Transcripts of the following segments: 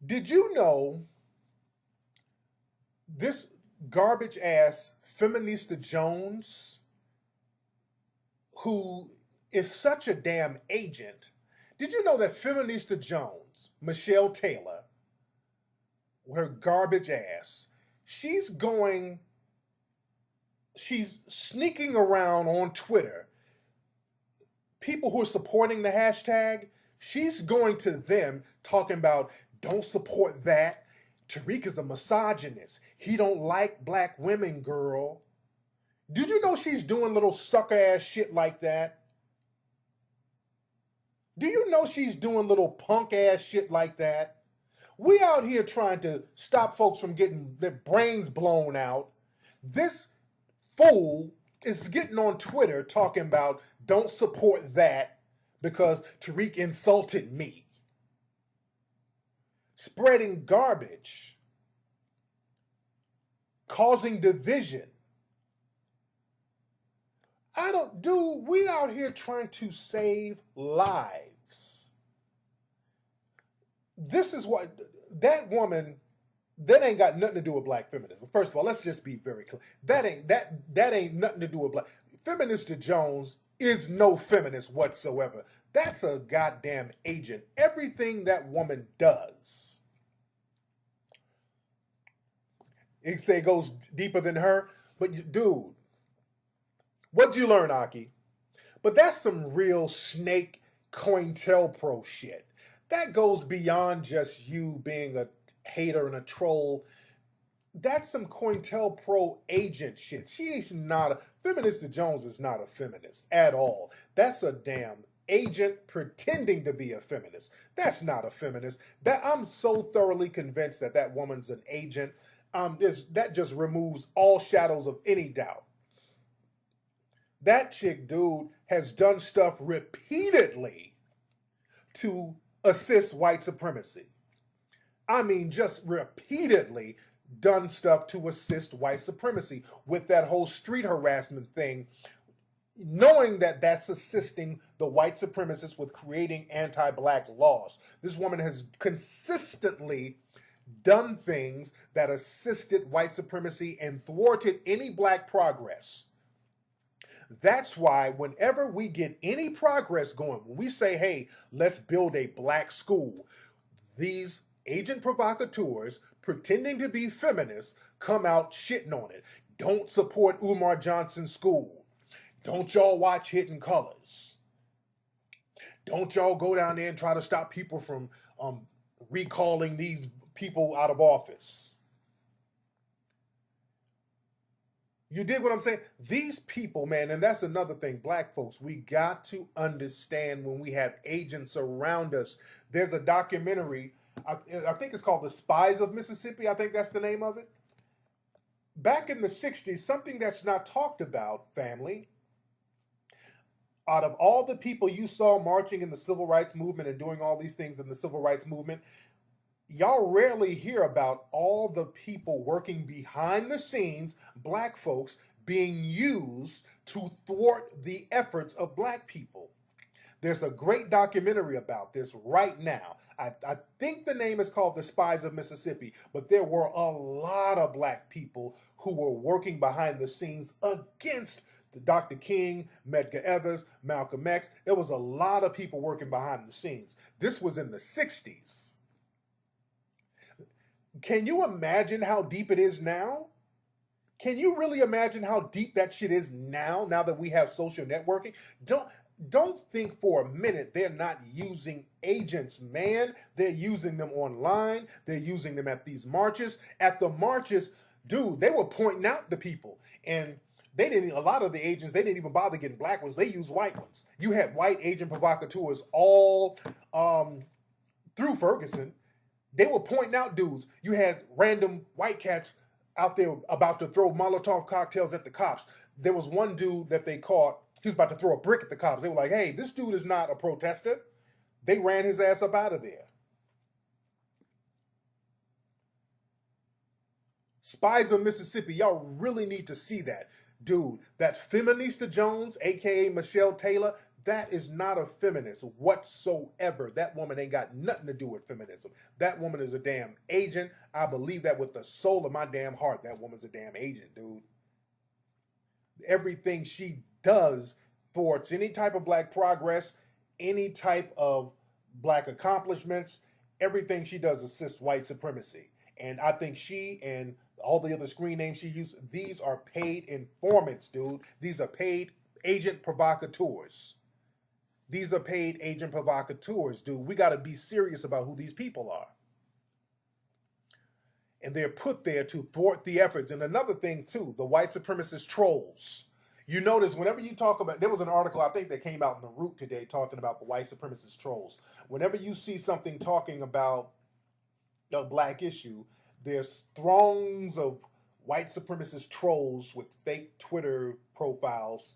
Did you know this garbage ass Feminista Jones, who is such a damn agent? Did you know that Feminista Jones, Michelle Taylor, her garbage ass, she's going, she's sneaking around on Twitter, people who are supporting the hashtag, she's going to them talking about don't support that. Tariq is a misogynist. He don't like black women, girl. Did you know she's doing little sucker ass shit like that? Do you know she's doing little punk ass shit like that? We out here trying to stop folks from getting their brains blown out. This fool is getting on Twitter talking about don't support that because Tariq insulted me. Spreading garbage, causing division. I don't, dude, we out here trying to save lives. This is what that woman, that ain't got nothing to do with black feminism. First of all, let's just be very clear. That ain't nothing to do with black. Feminista Jones is no feminist whatsoever. That's a goddamn agent. Everything that woman does, it say goes deeper than her. But dude, what'd you learn, Aki? But that's some real snake COINTELPRO shit. That goes beyond just you being a hater and a troll. That's some COINTELPRO agent shit. She's not a feminist. Jones is not a feminist at all. That's a damn agent pretending to be a feminist. That's not a feminist. That I'm so thoroughly convinced that that woman's an agent. That just removes all shadows of any doubt. That chick, dude, has done stuff repeatedly to assist white supremacy. I mean, just repeatedly done stuff to assist white supremacy with that whole street harassment thing, knowing that that's assisting the white supremacists with creating anti-black laws. This woman has consistently done things that assisted white supremacy and thwarted any black progress. That's why whenever we get any progress going, when we say, hey, let's build a black school, these agent provocateurs pretending to be feminists come out shitting on it. Don't support Umar Johnson's school. Don't y'all watch Hidden Colors. Don't y'all go down there and try to stop people from recalling these people out of office. You did what I'm saying? These people, man, and that's another thing, black folks, we got to understand when we have agents around us. There's a documentary, I think it's called The Spies of Mississippi. I think that's the name of it. Back in the 60s, something that's not talked about, family, out of all the people you saw marching in the civil rights movement and doing all these things in the civil rights movement, y'all rarely hear about all the people working behind the scenes, black folks, being used to thwart the efforts of black people. There's a great documentary about this right now. I think the name is called The Spies of Mississippi, but there were a lot of black people who were working behind the scenes against the Dr. King, Medgar Evers, Malcolm X. There was a lot of people working behind the scenes. This was in the 60s. Can you imagine how deep it is now? Can you really imagine how deep that shit is now, now that we have social networking? Don't think for a minute they're not using agents, man. They're using them online. They're using them at these marches. At the marches, dude, they were pointing out the people. And they didn't, a lot of the agents, they didn't even bother getting black ones. They used white ones. You had white agent provocateurs all through Ferguson. They were pointing out dudes. You had random white cats out there about to throw Molotov cocktails at the cops. There was one dude that they caught. He was about to throw a brick at the cops. They were like, hey, this dude is not a protester. They ran his ass up out of there. Spies of Mississippi, y'all really need to see that. Dude, that Feminista Jones, aka Michelle Taylor, That is not a feminist whatsoever. That woman ain't got nothing to do with feminism. That woman is a damn agent. I believe that with the soul of my damn heart. That woman's a damn agent, dude. Everything she does thwarts any type of black progress, any type of black accomplishments. Everything she does assists white supremacy. And I think she and all the other screen names she used, these are paid informants, dude. These are paid agent provocateurs. These are paid agent provocateurs, dude. We got to be serious about who these people are. And they're put there to thwart the efforts. And another thing, too, the white supremacist trolls. You notice whenever you talk about, there was an article I think that came out in the Root today talking about the white supremacist trolls. Whenever you see something talking about a black issue, there's throngs of white supremacist trolls with fake Twitter profiles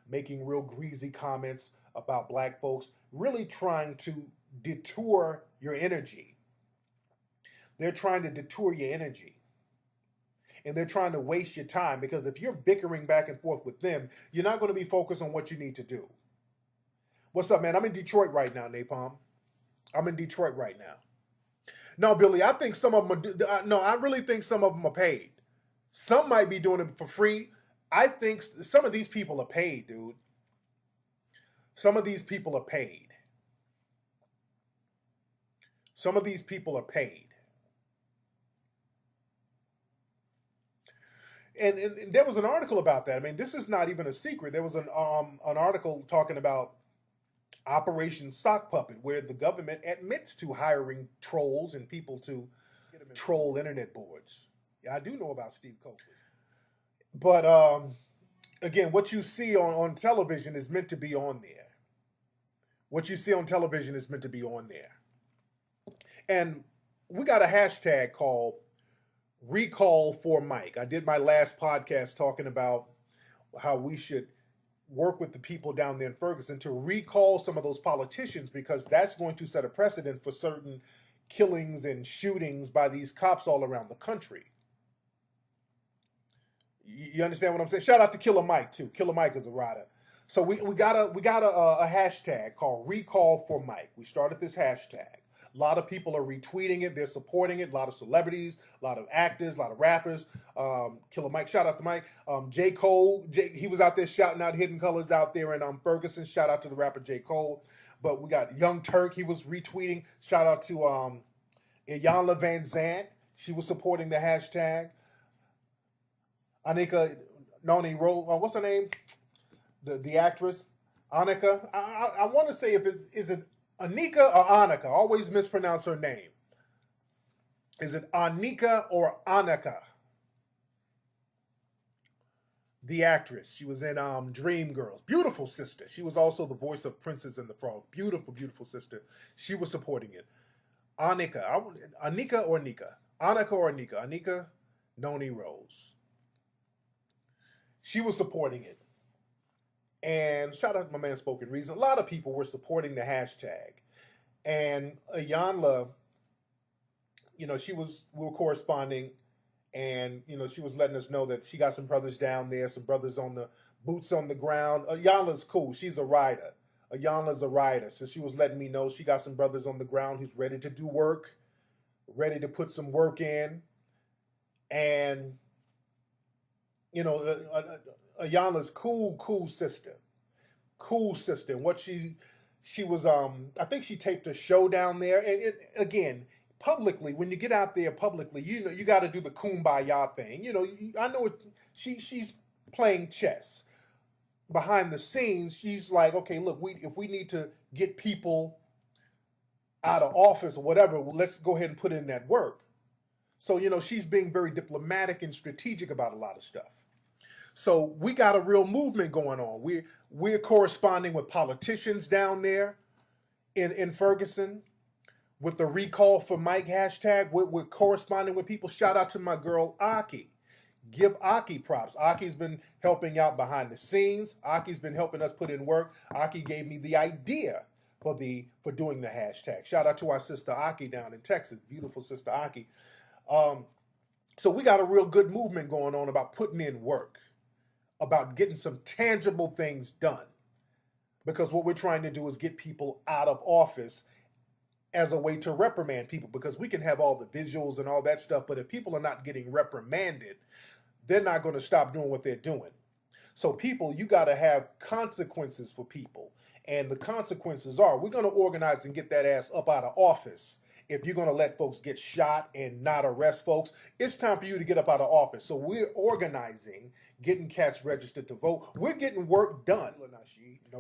making real greasy comments about black folks, really trying to detour your energy. They're trying to detour your energy. And they're trying to waste your time because if you're bickering back and forth with them, you're not going to be focused on what you need to do. What's up, man? I'm in Detroit right now, Napalm. I'm in Detroit right now. No, Billy, I think some of them are, no, I really think some of them are paid. Some might be doing it for free. I think some of these people are paid, dude. Some of these people are paid. Some of these people are paid. And there was an article about that. I mean, this is not even a secret. There was an article talking about Operation Sock Puppet, where the government admits to hiring trolls and people to troll internet boards. Yeah, I do know about Steve Coakley. But again, what you see on television is meant to be on there. What you see on television is meant to be on there. And we got a hashtag called Recall for Mike. I did my last podcast talking about how we should work with the people down there in Ferguson to recall some of those politicians because that's going to set a precedent for certain killings and shootings by these cops all around the country. You understand what I'm saying? Shout out to Killer Mike too. Killer Mike is a rider. So we got a hashtag called Recall for Mike. We started this hashtag. A lot of people are retweeting it. They're supporting it. A lot of celebrities, a lot of actors, a lot of rappers. Killer Mike, shout out to Mike. J. Cole, he was out there shouting out Hidden Colors out there in Ferguson. Shout out to the rapper J. Cole. But we got Young Turk. He was retweeting. Shout out to Iyanla Van Zant. She was supporting the hashtag. Anika Noni Ro, what's her name? The actress Annika. I want to say if is it Anika or Annika? I always mispronounce her name. Is it Anika or Annika? The actress. She was in Dreamgirls. Beautiful sister. She was also the voice of Princess and the Frog. Beautiful, beautiful sister. She was supporting it. Anika. Anika or Nika? Annika or Anika? Anika Noni Rose. She was supporting it. And shout out to my man Spoken Reason. A lot of people were supporting the hashtag. And Iyanla, we were corresponding, and she was letting us know that she got some brothers down there, some brothers on the boots on the ground. Iyanla's cool. She's a rider. Iyanla's a rider. So she was letting me know she got some brothers on the ground who's ready to do work, ready to put some work in. And Iyanla's cool sister. Cool sister. And what she was I think she taped a show down there. And again, publicly, when you get out there publicly, you got to do the kumbaya thing. I know she's playing chess. Behind the scenes, she's like, okay, look, if we need to get people out of office or whatever, let's go ahead and put in that work. So, she's being very diplomatic and strategic about a lot of stuff. So we got a real movement going on. We're corresponding with politicians down there in Ferguson with the Recall for Mike hashtag. We're corresponding with people. Shout out to my girl Aki. Give Aki props. Aki's been helping out behind the scenes. Aki's been helping us put in work. Aki gave me the idea for doing the hashtag. Shout out to our sister Aki down in Texas. Beautiful sister Aki. So we got a real good movement going on about putting in work, about getting some tangible things done. because what we're trying to do is get people out of office as a way to reprimand people, because we can have all the visuals and all that stuff, but if people are not getting reprimanded, they're not going to stop doing what they're doing. So people, you got to have consequences for people. And the consequences are, we're going to organize and get that ass up out of office. If you're going to let folks get shot and not arrest folks, it's time for you to get up out of office. So we're organizing, getting cats registered to vote. We're getting work done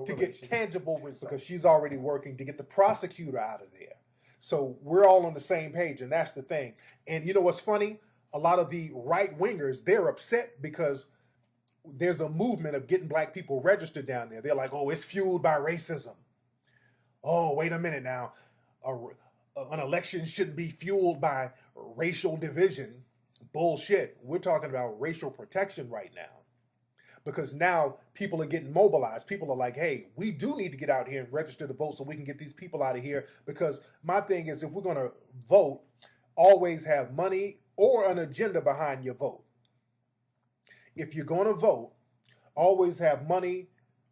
to get tangible results, because she's already working to get the prosecutor out of there. So we're all on the same page, and that's the thing. And you know what's funny? A lot of the right wingers, they're upset because there's a movement of getting black people registered down there. They're like, oh, it's fueled by racism. Oh, wait a minute now. An election shouldn't be fueled by racial division. Bullshit. We're talking about racial protection right now. Because now people are getting mobilized. People are like, hey, we do need to get out here and register to vote so we can get these people out of here. Because my thing is, if we're going to vote, always have money or an agenda behind your vote. If you're going to vote, always have money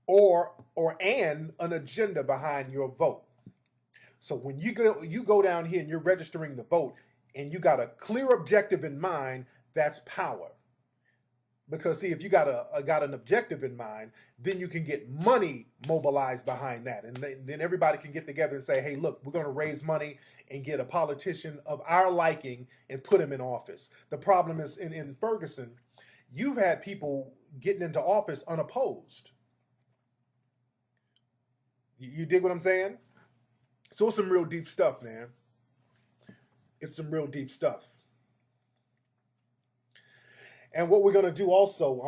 or an agenda behind your vote. So when you go down here and you're registering the vote and you got a clear objective in mind, that's power. Because see, if you got an objective in mind, then you can get money mobilized behind that, and then everybody can get together and say, hey, look, we're going to raise money and get a politician of our liking and put him in office. The problem is in Ferguson, you've had people getting into office unopposed. You dig what I'm saying? So it's some real deep stuff, man. It's some real deep stuff. And what we're gonna do also,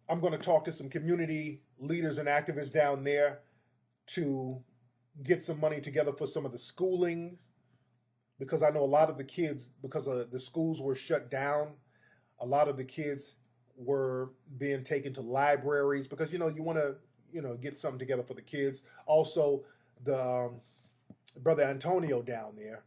I'm gonna talk to some community leaders and activists down there to get some money together for some of the schooling, because I know a lot of the kids, because the schools were shut down, a lot of the kids were being taken to libraries, because you want to get something together for the kids. Also, the brother Antonio down there,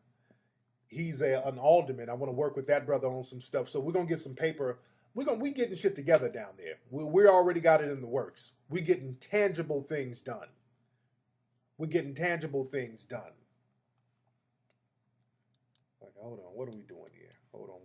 he's an alderman. I want to work with that brother on some stuff. So we're gonna get some paper. We getting shit together down there. We already got it in the works. We getting tangible things done. We're getting tangible things done. Like, hold on, what are we doing here? Hold on.